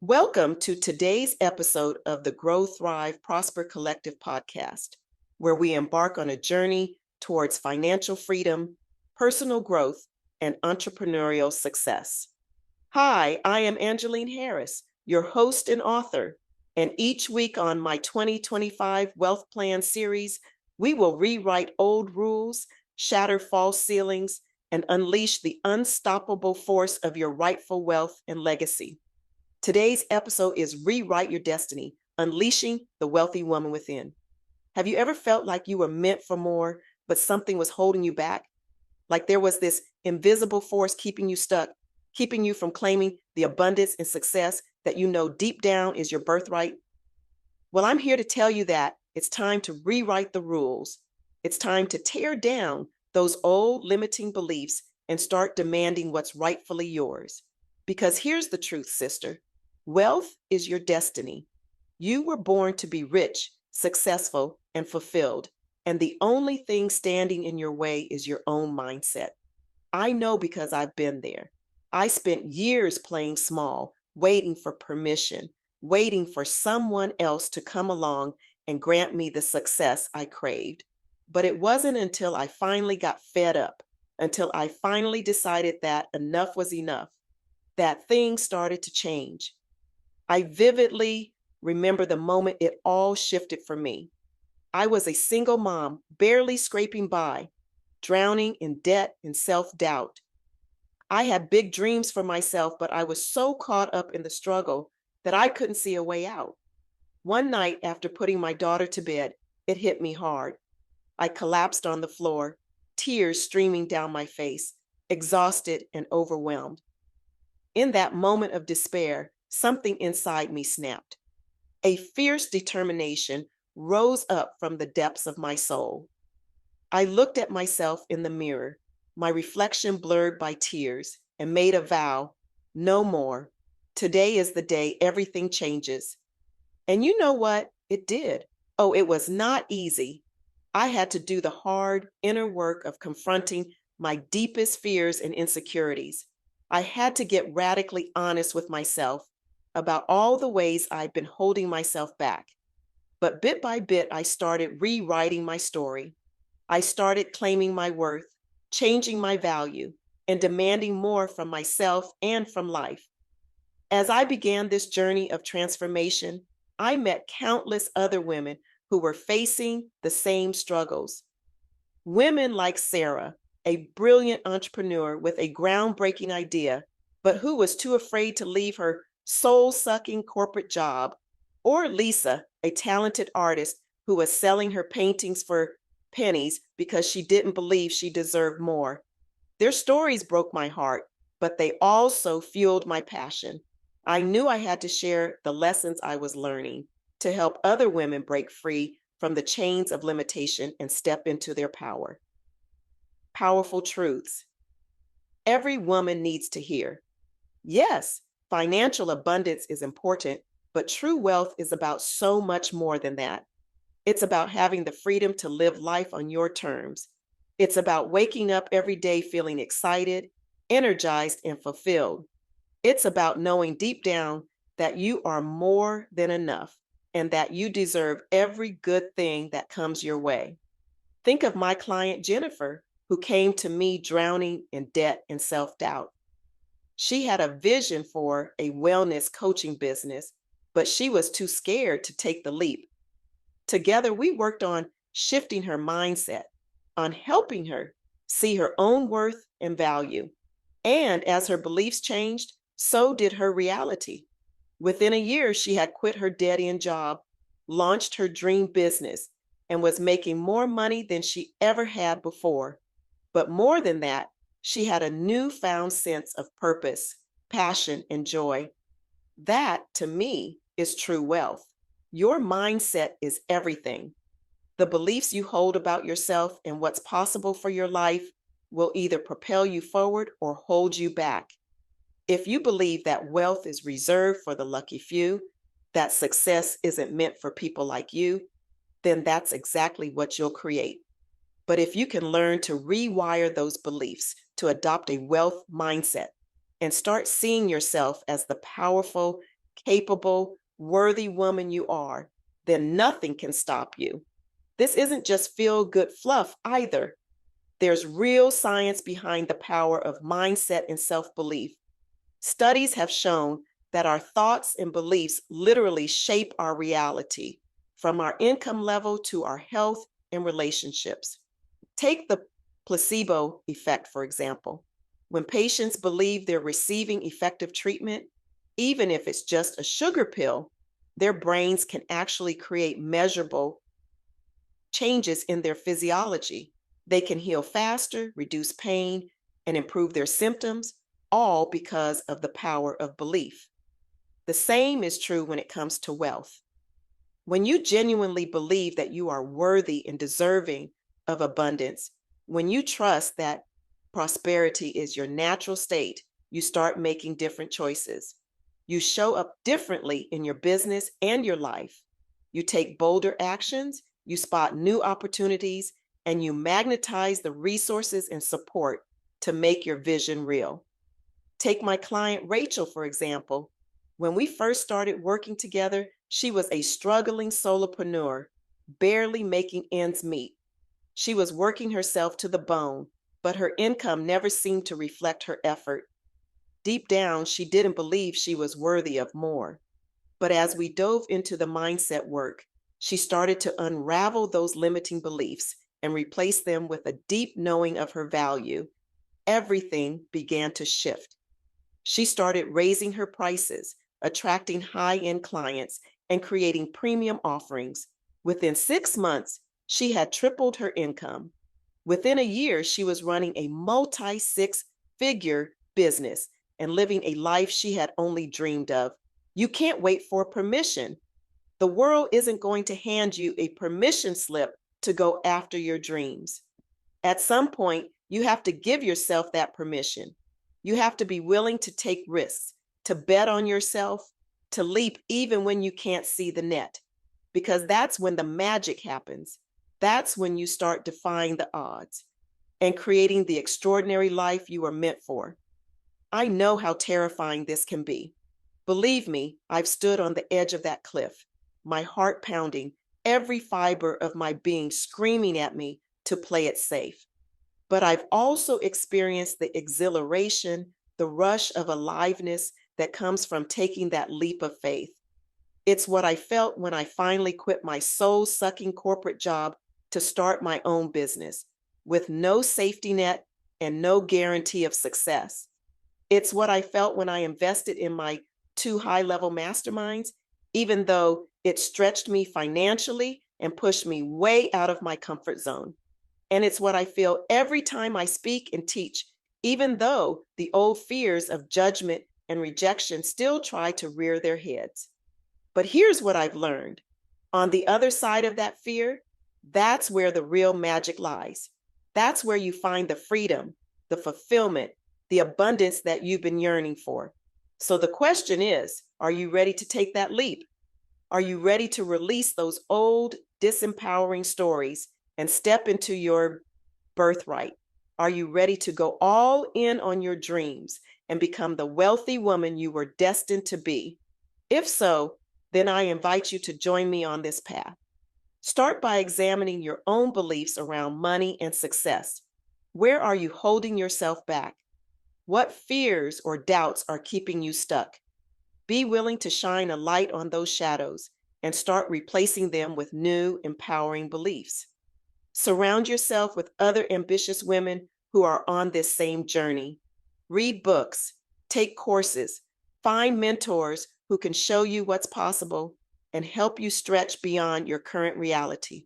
Welcome to today's episode of the Grow, Thrive, Prosper Collective podcast, where we embark on a journey towards financial freedom, personal growth, and entrepreneurial success. Hi, I am Angeleen Harris, your host and author, and each week on my 2025 Wealth Plan series, we will rewrite old rules, shatter false ceilings, and unleash the unstoppable force of your rightful wealth and legacy. Today's episode is Rewrite Your Destiny, Unleashing the Wealthy Woman Within. Have you ever felt like you were meant for more, but something was holding you back? Like there was this invisible force keeping you stuck, keeping you from claiming the abundance and success that you know deep down is your birthright? Well, I'm here to tell you that it's time to rewrite the rules. It's time to tear down those old limiting beliefs and start demanding what's rightfully yours. Because here's the truth, sister. Wealth is your destiny. You were born to be rich, successful, and fulfilled. And the only thing standing in your way is your own mindset. I know because I've been there. I spent years playing small, waiting for permission, waiting for someone else to come along and grant me the success I craved. But it wasn't until I finally got fed up, until I finally decided that enough was enough, that things started to change. I vividly remember the moment it all shifted for me. I was a single mom, barely scraping by, drowning in debt and self doubt. I had big dreams for myself, but I was so caught up in the struggle that I couldn't see a way out. One night, after putting my daughter to bed, it hit me hard. I collapsed on the floor, tears streaming down my face, exhausted and overwhelmed. In that moment of despair, something inside me snapped. A fierce determination rose up from the depths of my soul. I looked at myself in the mirror, my reflection blurred by tears, and made a vow: no more. Today is the day everything changes. And you know what? It did. Oh, it was not easy. I had to do the hard inner work of confronting my deepest fears and insecurities. I had to get radically honest with myself about all the ways I'd been holding myself back. But bit by bit, I started rewriting my story. I started claiming my worth, changing my value, and demanding more from myself and from life. As I began this journey of transformation, I met countless other women who were facing the same struggles. Women like Sarah, a brilliant entrepreneur with a groundbreaking idea, but who was too afraid to leave her soul sucking corporate job, or Lisa, a talented artist who was selling her paintings for pennies because she didn't believe she deserved more. Their stories broke my heart, but they also fueled my passion. I knew I had to share the lessons I was learning to help other women break free from the chains of limitation and step into their power. Powerful truths every woman needs to hear. Yes, financial abundance is important, but true wealth is about so much more than that. It's about having the freedom to live life on your terms. It's about waking up every day feeling excited, energized, and fulfilled. It's about knowing deep down that you are more than enough and that you deserve every good thing that comes your way. Think of my client, Jennifer, who came to me drowning in debt and self doubt. She had a vision for a wellness coaching business, but she was too scared to take the leap. Together, we worked on shifting her mindset, on helping her see her own worth and value. And as her beliefs changed, so did her reality. Within a year, she had quit her dead end job, launched her dream business, and was making more money than she ever had before. But more than that, she had a newfound sense of purpose, passion, and joy. That, to me, is true wealth. Your mindset is everything. The beliefs you hold about yourself and what's possible for your life will either propel you forward or hold you back. If you believe that wealth is reserved for the lucky few, that success isn't meant for people like you, then that's exactly what you'll create. But if you can learn to rewire those beliefs to adopt a wealth mindset and start seeing yourself as the powerful, capable, worthy woman you are, then nothing can stop you. This isn't just feel-good fluff either. There's real science behind the power of mindset and self-belief. Studies have shown that our thoughts and beliefs literally shape our reality, from our income level to our health and relationships. Take the placebo effect, for example. When patients believe they're receiving effective treatment, even if it's just a sugar pill, their brains can actually create measurable changes in their physiology. They can heal faster, reduce pain, and improve their symptoms, all because of the power of belief. The same is true when it comes to wealth. When you genuinely believe that you are worthy and deserving of abundance, when you trust that prosperity is your natural state, you start making different choices. You show up differently in your business and your life. You take bolder actions, you spot new opportunities, and you magnetize the resources and support to make your vision real. Take my client Rachel, for example. When we first started working together, she was a struggling solopreneur, barely making ends meet. She was working herself to the bone, but her income never seemed to reflect her effort. Deep down, she didn't believe she was worthy of more. But as we dove into the mindset work, she started to unravel those limiting beliefs and replace them with a deep knowing of her value. Everything began to shift. She started raising her prices, attracting high-end clients, and creating premium offerings. Within 6 months, she had tripled her income. Within a year, she was running a multi-six-figure business and living a life she had only dreamed of. You can't wait for permission. The world isn't going to hand you a permission slip to go after your dreams. At some point, you have to give yourself that permission. You have to be willing to take risks, to bet on yourself, to leap even when you can't see the net, because that's when the magic happens. That's when you start defying the odds and creating the extraordinary life you are meant for. I know how terrifying this can be. Believe me, I've stood on the edge of that cliff, my heart pounding, every fiber of my being screaming at me to play it safe. But I've also experienced the exhilaration, the rush of aliveness that comes from taking that leap of faith. It's what I felt when I finally quit my soul-sucking corporate job to start my own business, with no safety net and no guarantee of success. It's what I felt when I invested in my 2 high-level masterminds, even though it stretched me financially and pushed me way out of my comfort zone. And it's what I feel every time I speak and teach, even though the old fears of judgment and rejection still try to rear their heads. But here's what I've learned. On the other side of that fear, that's where the real magic lies. That's where you find the freedom, the fulfillment, the abundance that you've been yearning for. So the question is, are you ready to take that leap? Are you ready to release those old, disempowering stories and step into your birthright? Are you ready to go all in on your dreams and become the wealthy woman you were destined to be? If so, then I invite you to join me on this path. Start by examining your own beliefs around money and success. Where are you holding yourself back? What fears or doubts are keeping you stuck? Be willing to shine a light on those shadows and start replacing them with new, empowering beliefs. Surround yourself with other ambitious women who are on this same journey. Read books, take courses, find mentors who can show you what's possible and help you stretch beyond your current reality.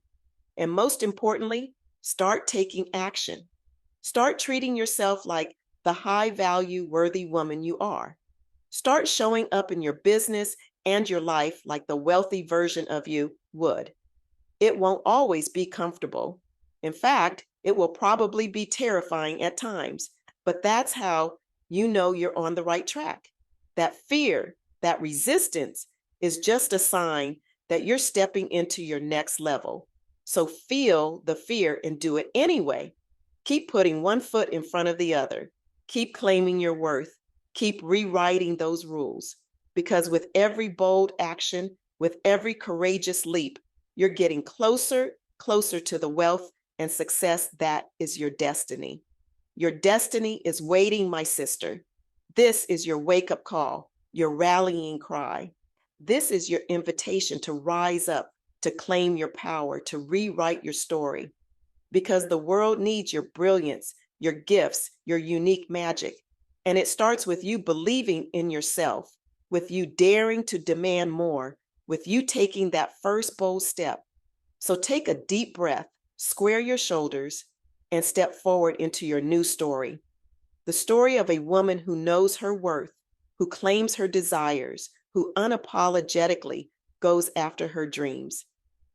And most importantly, start taking action. Start treating yourself like the high-value, worthy woman you are. Start showing up in your business and your life like the wealthy version of you would. It won't always be comfortable. In fact, it will probably be terrifying at times, but that's how you know you're on the right track. That fear, that resistance is just a sign that you're stepping into your next level. So feel the fear and do it anyway. Keep putting one foot in front of the other. Keep claiming your worth. Keep rewriting those rules because with every bold action, with every courageous leap, you're getting closer to the wealth and success that is your destiny. Your destiny is waiting, my sister. This is your wake up call, your rallying cry. This is your invitation to rise up, to claim your power, to rewrite your story. Because the world needs your brilliance, your gifts, your unique magic. And it starts with you believing in yourself, with you daring to demand more, with you taking that first bold step. So take a deep breath, square your shoulders, and step forward into your new story. The story of a woman who knows her worth, who claims her desires, who unapologetically goes after her dreams.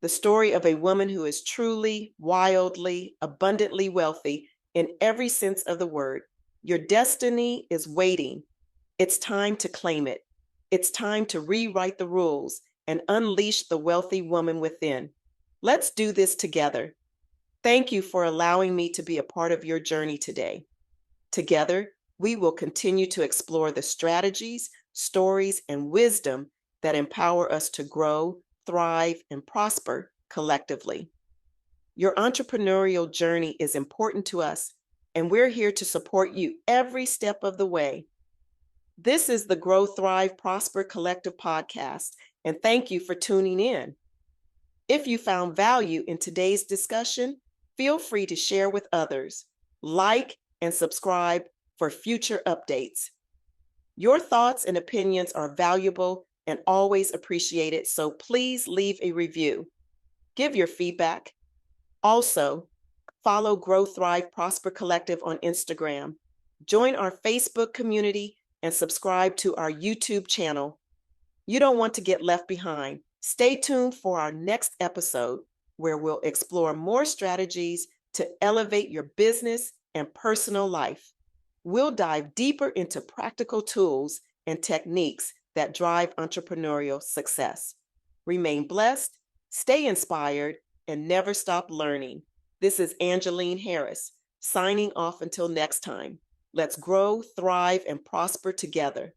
The story of a woman who is truly, wildly, abundantly wealthy in every sense of the word. Your destiny is waiting. It's time to claim it. It's time to rewrite the rules and unleash the wealthy woman within. Let's do this together. Thank you for allowing me to be a part of your journey today. Together, we will continue to explore the strategies, stories, and wisdom that empower us to grow, thrive, and prosper collectively. Your entrepreneurial journey is important to us, and we're here to support you every step of the way. This is the Grow, Thrive, Prosper Collective podcast, and thank you for tuning in. If you found value in today's discussion, feel free to share with others, like, and subscribe for future updates. Your thoughts and opinions are valuable and always appreciated, so please leave a review. Give your feedback. Also, follow Grow, Thrive, Prosper Collective on Instagram. Join our Facebook community and subscribe to our YouTube channel. You don't want to get left behind. Stay tuned for our next episode where we'll explore more strategies to elevate your business and personal life. We'll dive deeper into practical tools and techniques that drive entrepreneurial success. Remain blessed, stay inspired, and never stop learning. This is Angeleen Harris, signing off until next time. Let's grow, thrive, and prosper together.